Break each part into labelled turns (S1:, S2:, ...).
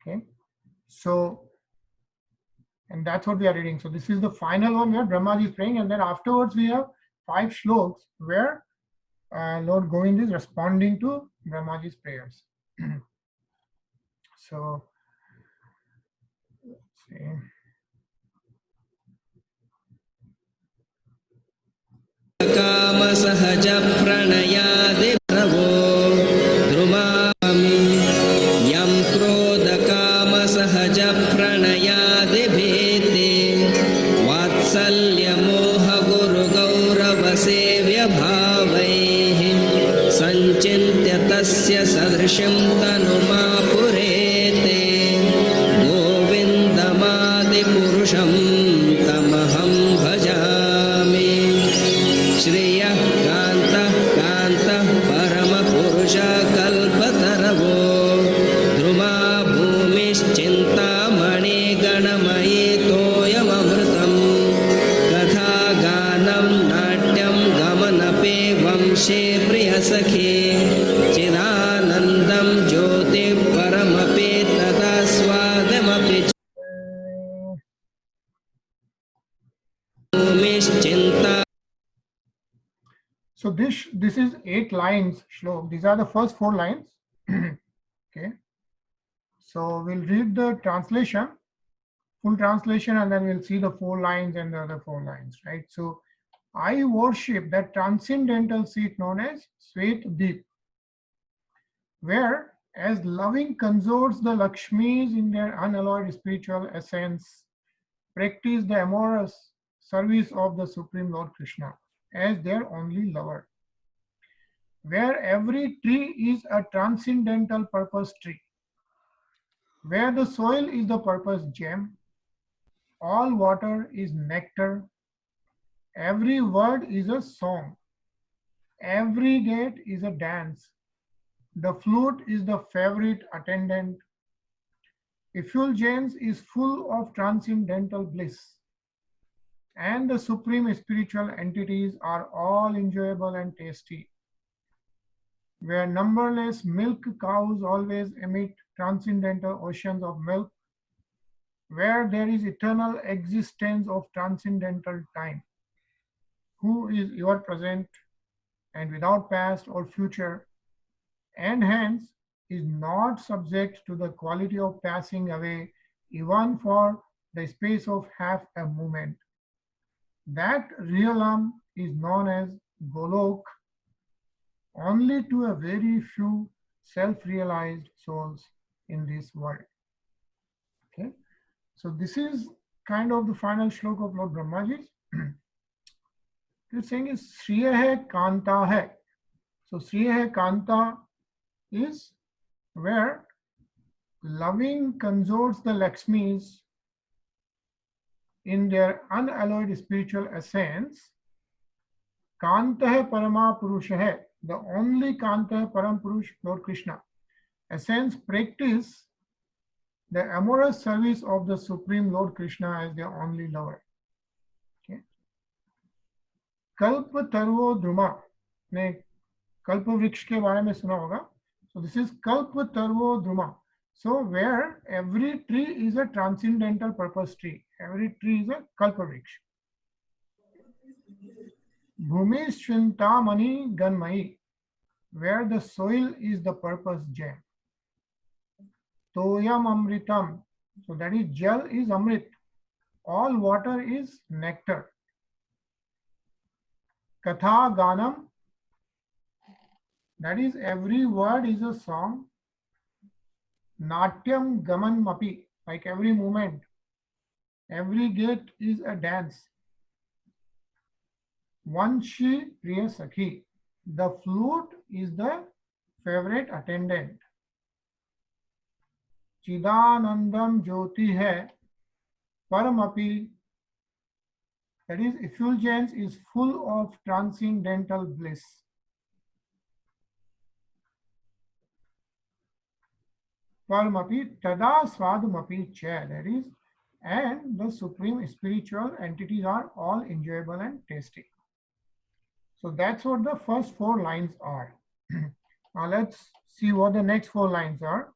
S1: Okay, so, and that's what we are reading. So this is the final one where Brahmaji is praying, and then afterwards we have 5 shloks where Lord Govind is responding to Brahmaji's prayers. So let's see.
S2: काम सहज प्रणयादि प्रभो द्रुमामि यं क्रोध काम सहज प्रणयादि भेते वात्सल्य मोह गुरु गौरव सेव्य भावैः संचिन्त्य तस्य सदृशं तनुमापुरेते गोविन्दमादि पुरुषं तमहं भजामि श्रियः कान्तः कान्तः परमपुरुष कल्पतरवो द्रुमा भूमिश्चिन्तामणि गणमयी तोयममृतं कथागानं नाट्यं गमनपि वंशे प्रियसखी चिदानन्दं ज्योतिः परमपि तदा स्वादमपि भूमिश्चिन्ता.
S1: So this is 8 lines shlok. These are the first 4 lines. Okay. So we'll read the translation, full translation, and then we'll see the 4 lines and the other 4 lines, right? So I worship that transcendental seat known as Svet Deep, where as loving consorts the Lakshmis in their unalloyed spiritual essence practice the amorous service of the Supreme Lord Krishna as their only lover, where every tree is a transcendental purpose tree, where the soil is the purpose gem, all water is nectar, every word is a song, every gate is a dance, the flute is the favorite attendant, effulgence is full of transcendental bliss, and the supreme spiritual entities are all enjoyable and tasty, where numberless milk cows always emit transcendental oceans of milk, where there is eternal existence of transcendental time, who is ever present and without past or future, and hence is not subject to the quality of passing away even for the space of half a moment. That realm is known as Golok only to a very few self-realized souls in this world. Okay, so this is kind of the final shlok of Lord Brahmaji. This saying is Shriya hai Kanta hai. So Shriya hai Kanta is where loving consorts the Lakshmis in their unalloyed spiritual essence. Kanta hai Parama Purusha hai. The only Kanta hai Param Purush, Lord Krishna. Essence practice the amorous service of the Supreme Lord Krishna as their only lover. Okay. Kalpa Tarvo Druma. ने कल्प वृक्ष के बारे में सुना होगा. So this is Kalpa Tarvo Druma. So where every tree is a transcendental purpose tree. Every tree is a Kalpa Vriksha. Bhumi Shintamani Ganmai, where the soil is the purpose gem. Toyam Amritam, so that is Jal is Amrit. All water is nectar. Katha Ganam, that is every word is a song. Natyam Gaman Mapi, like every movement. Every gate is a dance. Vanshi Priya Sakhi, the flute is the favorite attendant. Chidanandam Jyoti hai Paramapi, that is effulgence is full of transcendental bliss. Paramapi Tada Svadumapi Cha, that is, and the supreme spiritual entities are all enjoyable and tasty. So that's what the first 4 lines are. Now let's see what the next 4 lines are.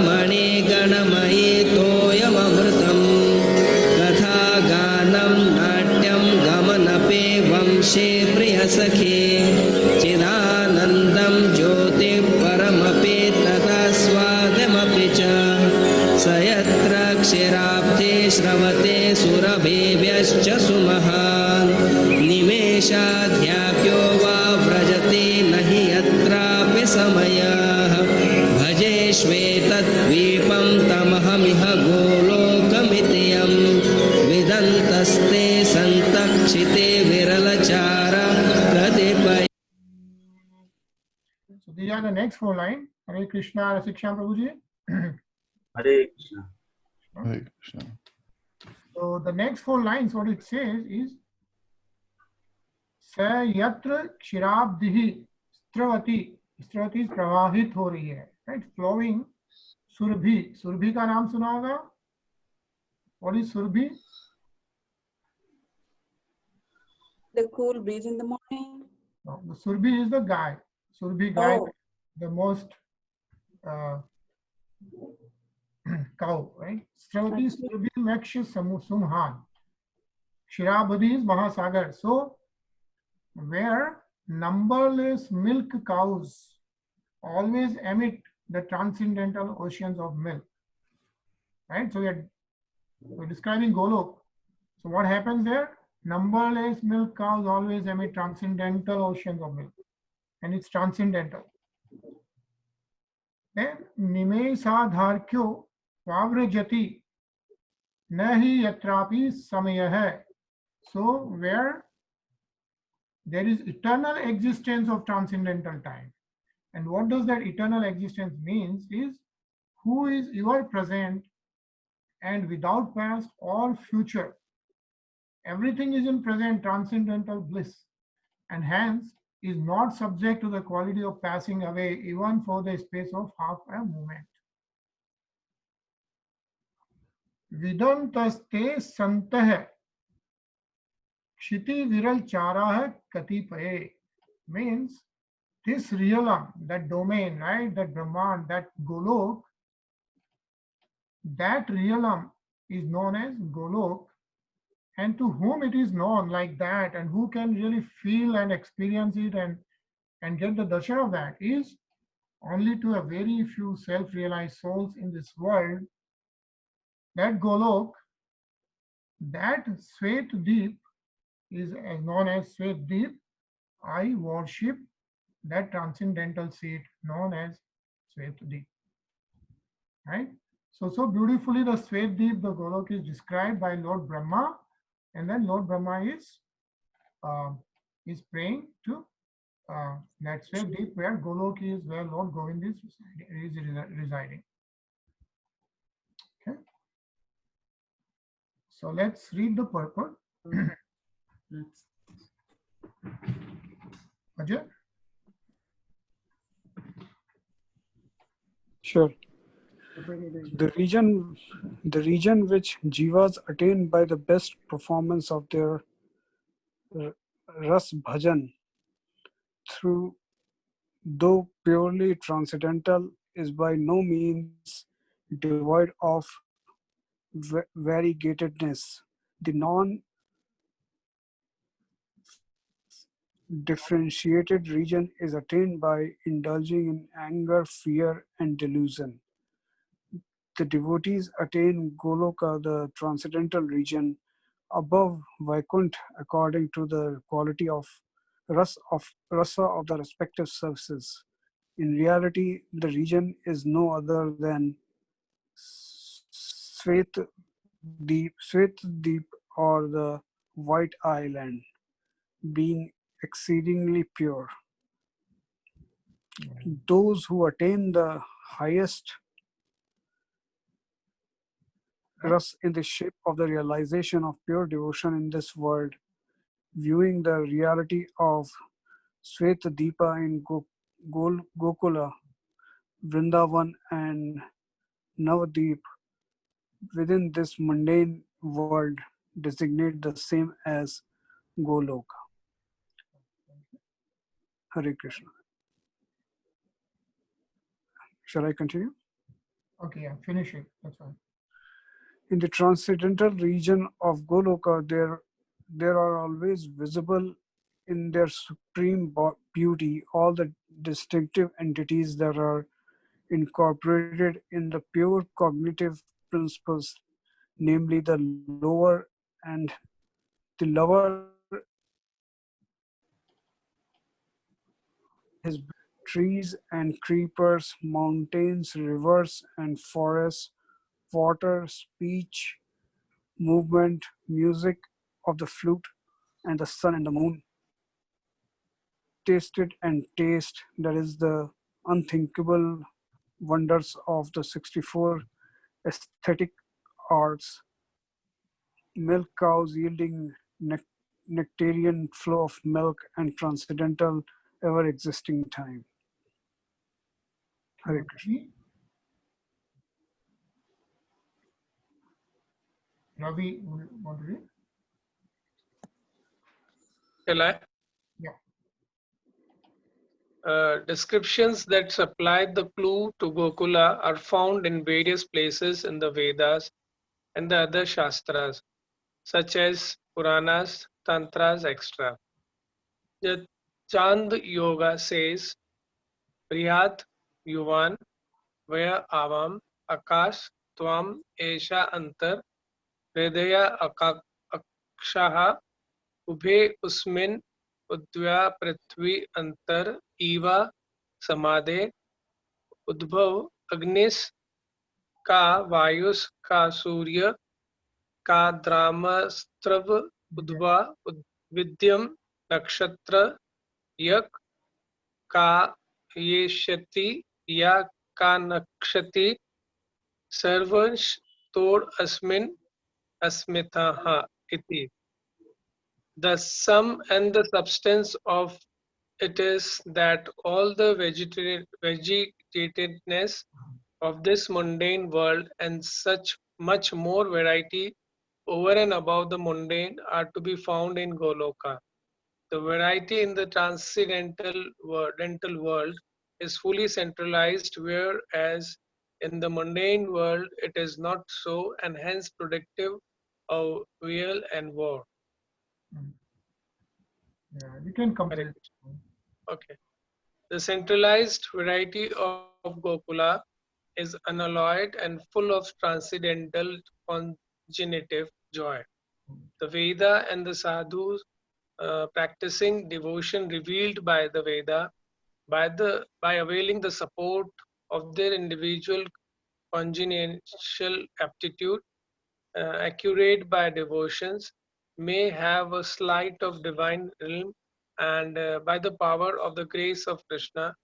S2: मणि गणमयी तोयमृतं कथागानं नाट्यं गमनपि वंशे प्रियसखे चिदानन्दं ज्योतिः परमपि तथा स्वादमपि च स यत्र क्षीराब्धे श्रवते सुरभिभ्यश्च सुमहान् निमेषाध्याप्यो वा व्रजते न हि यत्रापि समयः भजे श्वेतद्वीपं तमहमिह गोलोकमितियं विदन्तस्ते सन्तक्षिते विरलचार कतिपय.
S1: So these are the next four lines. Hare Krishna, Shiksha Prabhuji.
S3: Hare Krishna.
S4: Hare Krishna.
S1: So the next four lines, what it says is, Sa yatra kshirabdihi stravati. Stravati is pravahit ho rahi hai, right? Flowing. Surbhi. Surbhi का नाम सुना होगा? What is Surbhi?
S5: The cool breeze in the morning.
S1: No, the Surbhi is the guy. Surbhi guy,
S5: Oh.
S1: the most cow, right? Stravati Surbhi Meksh Sumhan. Kshirabadi is Mahasagar. So, where numberless milk cows always emit the transcendental oceans of milk, right? So, we're describing Golok. So, what happens there? Numberless milk cows always emit transcendental oceans of milk, and it's transcendental. Then, Nimesadharkyo Vavrajati Nahi Yatrapi Samaya. So, where there is eternal existence of transcendental time. And what does that eternal existence means is, who is ever present and without past or future. Everything is in present transcendental bliss, and hence is not subject to the quality of passing away even for the space of half a moment. Vidantaste santah Kshiti viral charah katipaye means this realm, that domain, right, that Brahman, that Golok, that realm is known as Golok, and to whom it is known like that, and who can really feel and experience it and get the darshan of that, is only to a very few self-realized souls in this world. That Golok, that Svet Deep is known as Svet Deep. I worship that transcendental seat known as Svet Deep. Right? So beautifully the Svet Deep, the Golok, is described by Lord Brahma, and then Lord Brahma is praying to that Svet Deep where Golok is, where Lord Govind is residing. Okay. So let's read the purport. Ajay?
S6: Sure. The region which jivas attain by the best performance of their ras bhajan, through though purely transcendental, is by no means devoid of variegatedness. The non-differentiated region is attained by indulging in anger, fear, and delusion. The devotees attain Goloka, the transcendental region, above Vaikuntha according to the quality of rasa of the respective services. In reality, the region is no other than Svet Deep or the White Island, being exceedingly pure. Those who attain the highest ras in the shape of the realization of pure devotion in this world, viewing the reality of Sweta Deepa in Gokula, Vrindavan, and Navadip within this mundane world, designate the same as Goloka. Hare Krishna. Shall I continue?
S1: Okay, yeah, finish it. That's fine.
S6: In the transcendental region of Goloka, there are always visible in their supreme beauty all the distinctive entities that are incorporated in the pure cognitive principles, namely the lower and the lover his trees and creepers, mountains, rivers and forests, water, speech, movement, music of the flute, and the sun and the moon. Tasted and taste, that is the unthinkable wonders of the 64 aesthetic arts, milk cows yielding nectarian flow of milk and transcendental ever existing time. Hare Krishna.
S1: Ravi, Ravi, want to read?
S4: Shall I?
S1: Yeah.
S4: Descriptions that supply the clue to Gokula are found in various places in the Vedas and the other Shastras, such as Puranas, Tantras, etc. The Chand Yoga says, Prihat Yuvan Vaya Avam Akash Tvam Esha Antar Hridaya Akshaha Ubhe Usmin Udvya Prithvi Antar Eva Samadhe उद्भव अग्निश का वायुस का सूर्य का द्रामस्त्रव उद्वा विद्यम नक्षत्र यक का येष्यति या का नक्षति सर्वंश तोड़ अस्मिन् अस्मितः इति. The sum and the substance of it is that all the vegetatedness of this mundane world and such much more variety over and above the mundane are to be found in Goloka. The variety in the dental world is fully centralized, whereas in the mundane world it is not so, and hence predictive of weal and war.
S1: Yeah, you can
S4: Hare
S1: complete.
S4: Krishna. Okay. The centralized variety of Gokula is unalloyed and full of transcendental congenitive joy. The Veda and the sadhus practicing devotion revealed by the Veda by availing the support of their individual congenital aptitude, accurate by devotions, may have a slight of divine realm, and by the power of the grace of Krishna,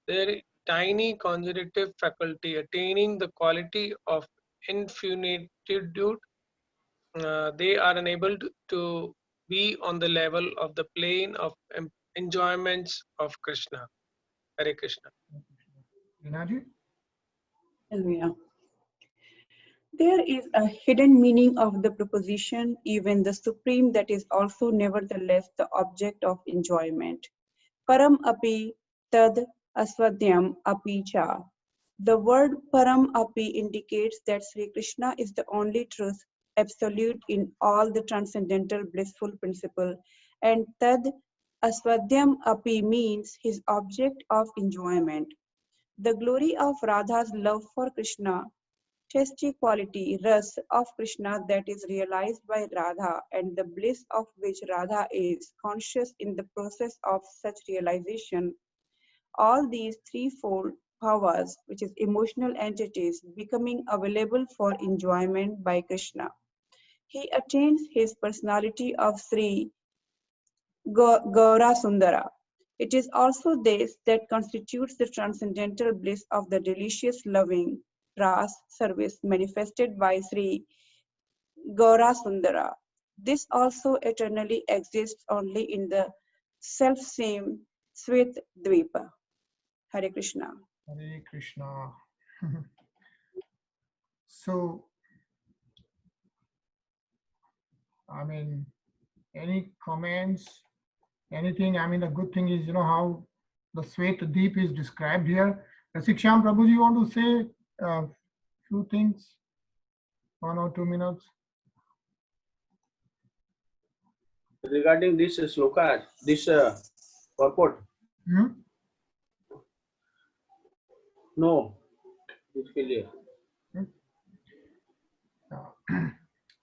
S4: their tiny congenitive faculty attaining the quality of infinitude, they are enabled to be on the level of the plane of enjoyments of Krishna. Hare Krishna.
S1: Inaji?
S5: Hallelujah. There is a hidden meaning of the proposition, even the supreme that is also nevertheless the object of enjoyment. Param api tad aswadhyam api cha. The word param api indicates that Sri Krishna is the only truth, absolute in all the transcendental blissful principle, and tad aswadhyam api means his object of enjoyment. The glory of Radha's love for Krishna, tasty quality, ras of Krishna that is realized by Radha, and the bliss of which Radha is conscious in the process of such realization, all these threefold bhavas, which is emotional entities, becoming available for enjoyment by Krishna. He attains his personality of Sri Gaura Sundara. It is also this that constitutes the transcendental bliss of the delicious loving ras service manifested by Sri Gaura Sundara. This also eternally exists only in the self-same Swet Dvipa. Hare Krishna.
S1: Hare Krishna. So, I mean, any comments, anything? I mean, the good thing is, how the Svet Deep is described here. Siksham Prabhuji, you want to say Few things, 1 or 2 minutes.
S3: Regarding this sloka, this purport, no, it's clear.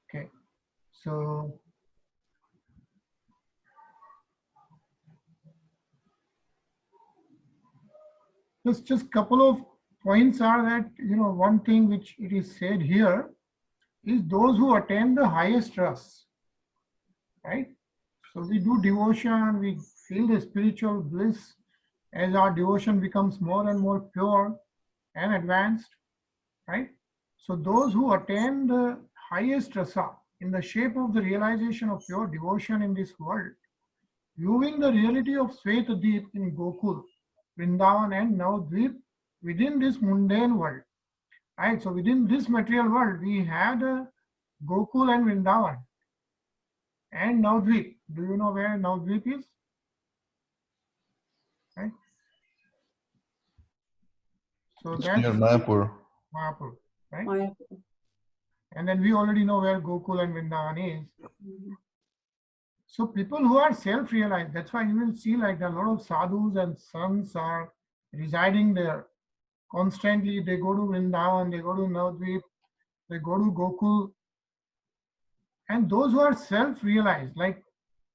S1: Okay, so just couple of points are that, one thing which it is said here is those who attain the highest rasa, right? So we do devotion, we feel the spiritual bliss as our devotion becomes more and more pure and advanced, right? So those who attain the highest rasa in the shape of the realization of pure devotion in this world, viewing the reality of Svetadip in Gokul, Vrindavan and Navadvip within this mundane world, right? So within this material world, we had Gokul and Vrindavan and Navadvip. Do you know where Navadvip is? Right? So
S7: It's
S1: that's
S7: near Mayapur.
S1: Mayapur, right?
S5: Mayapur.
S1: And then we already know where Gokul and Vrindavan is. So people who are self-realized, that's why you will see like a lot of sadhus and sons are residing there. Constantly they go to Vrindavan, they go to Navadvip, they go to Gokul. And those who are self-realized, like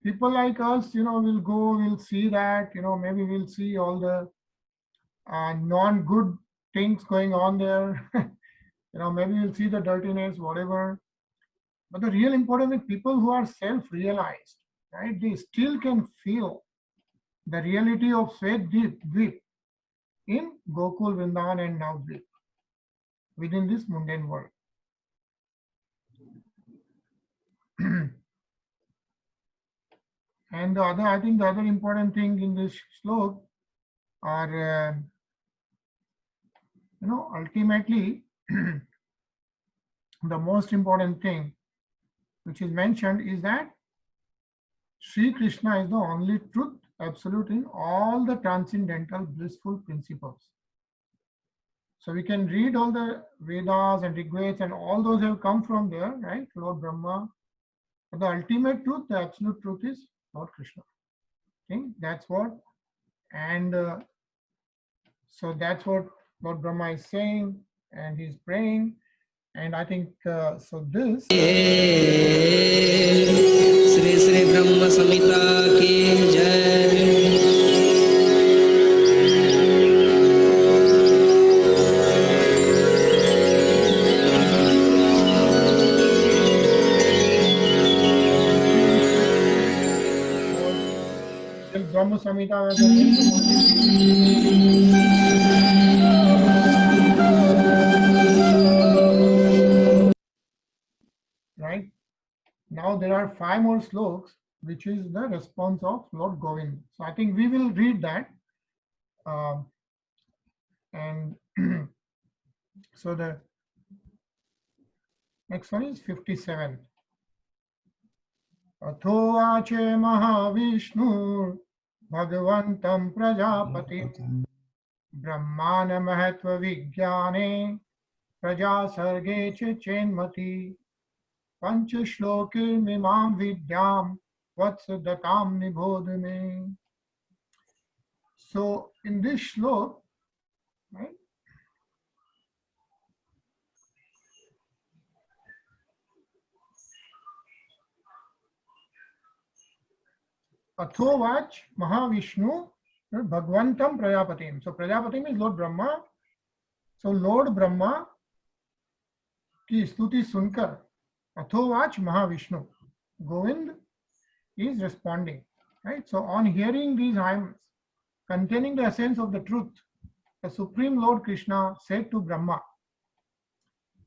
S1: people like us, will go, we'll see that, maybe we'll see all the non-good things going on there. Maybe we'll see the dirtiness, whatever. But the real important is people who are self-realized, right? They still can feel the reality of Svetadip in Gokul, Vrindavan and Navadvip within this mundane world. And I think the other important thing in this slok are, ultimately the most important thing which is mentioned is that Sri Krishna is the only truth, absolute in all the transcendental blissful principles. So we can read all the Vedas and Rigveds and all those have come from there, right? Lord Brahma. But the ultimate truth, the absolute truth is Lord Krishna. Okay, that's what. And so that's what Lord Brahma is saying, and he's praying. And I think so. This.
S2: Sri Sri Brahm Samhita ki jai.
S1: Brahm Samhita. Right? Now there are 5 more sloks, which is the response of Lord Govind. So I think we will read that. And so the next one is 57. Atho vache Mahavishnu Bhagavantam Prajapati Brahmana Mahatva Vigyane Praja Sarge Chenmati Pancha Shloke Mimam Vidyam Vatsadatam Nibodhame. So in this shlok, right? Athovach Mahavishnu Bhagwantam Prajapatim. So Prajapatim is Lord Brahma. So Lord Brahma ki stuti sunkar Athovach Mahavishnu. Govind is responding. Right? So on hearing these hymns containing the essence of the truth, the Supreme Lord Krishna said to Brahma,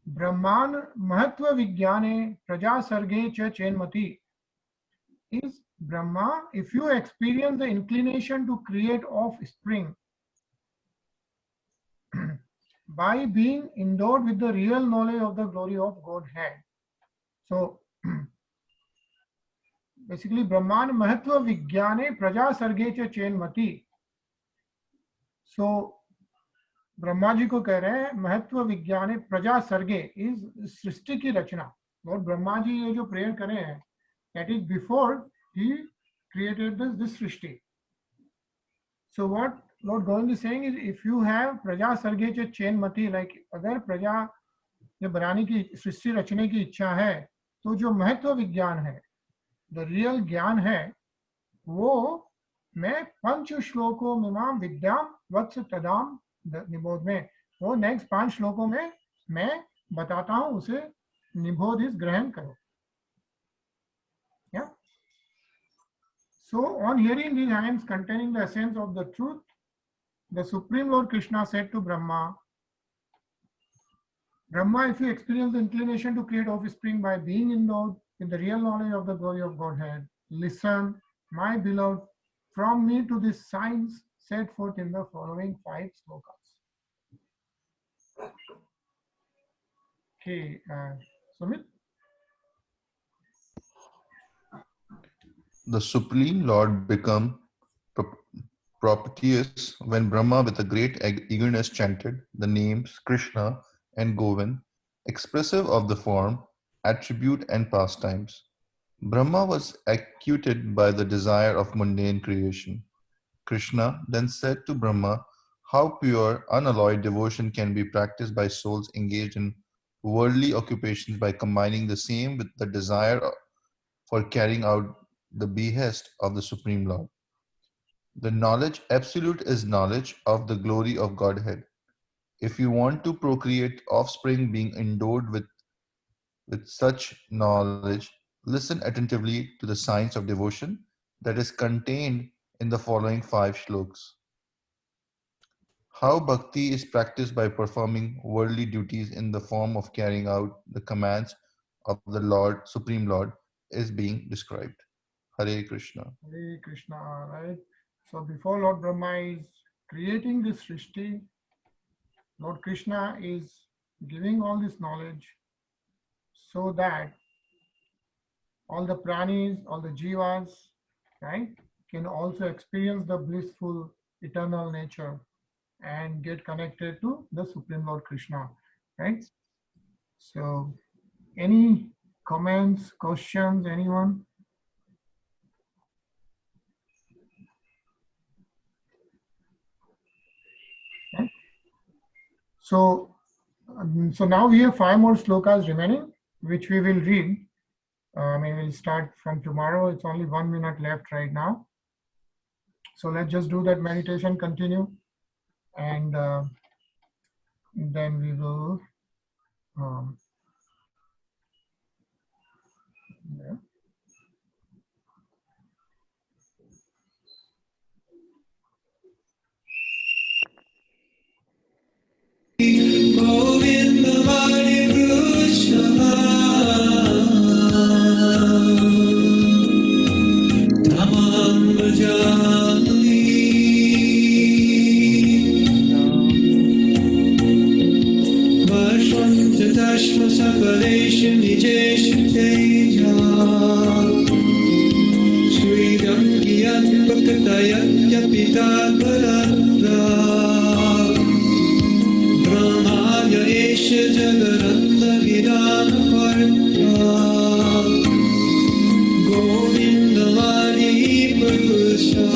S1: Brahman Mahatva Vigyane Praja Sarge Cha Chenmati is Brahma, if you experience the inclination to create offspring by being endowed with the real knowledge of the glory of Godhead. So basically, Brahman Mahatva Vigyane Praja Sarge Cha Chenmati. So Brahma ji को कह रहे हैं महत्व विज्ञाने प्रजा सर्गे is सृष्टि की रचना. Lord Brahma ji ये जो prayer करे हैं, that is before he created this Srishti. So what Lord Govind is saying is, if you have प्रजा सर्गे च चैन मती, like अगर प्रजा ये बनाने की सृष्टि रचने की इच्छा है, तो जो महत्व विज्ञान है, द रियल ज्ञान है, वो मैं पंच श्लोकों में विद्याम वत्स तदाम निबोध में, वो नेक्स्ट 5 श्लोकों में मैं बताता हूं, उसे निबोध इस ग्रहण करो. Yeah. So on hearing these hymns containing the essence of the truth, the Supreme Lord Krishna said to Brahma, Brahma, if you experience the inclination to create offspring by being endowed with the real knowledge of the glory of Godhead, listen, my beloved, from me to this science set forth in the following 5 slokas. Okay, Sumit.
S7: The Supreme Lord became propitious when Brahma with a great eagerness chanted the names Krishna and Govind, expressive of the form, attribute and pastimes. Brahma was acquitted by the desire of mundane creation. Krishna then said to Brahma how pure, unalloyed devotion can be practiced by souls engaged in worldly occupations by combining the same with the desire for carrying out the behest of the Supreme Lord. The knowledge absolute is knowledge of the glory of Godhead. If you want to procreate offspring being endowed with such knowledge, listen attentively to the science of devotion that is contained in the following 5 shlokas. How bhakti is practiced by performing worldly duties in the form of carrying out the commands of the Lord, Supreme Lord, is being described. Hare Krishna.
S1: Hare Krishna, right? So before Lord Brahma is creating this Srishti, Lord Krishna is giving all this knowledge so that all the pranis, all the jivas, right, can also experience the blissful eternal nature and get connected to the Supreme Lord Krishna, right? So any comments, questions, anyone? Okay. So now we have 5 more slokas remaining, which we will read. We'll start from tomorrow. It's only 1 minute left right now. So let's just do that meditation, continue, and then we will yeah.
S2: Govind Hare Krishna Tamam Bhajami Vashvanta Tashma Sakalesha Nijesha Teja Sridam Kiyat Bhakatayat Yapita Paratra Jagaranda Vidana Parya Govinda Vari Prabhusha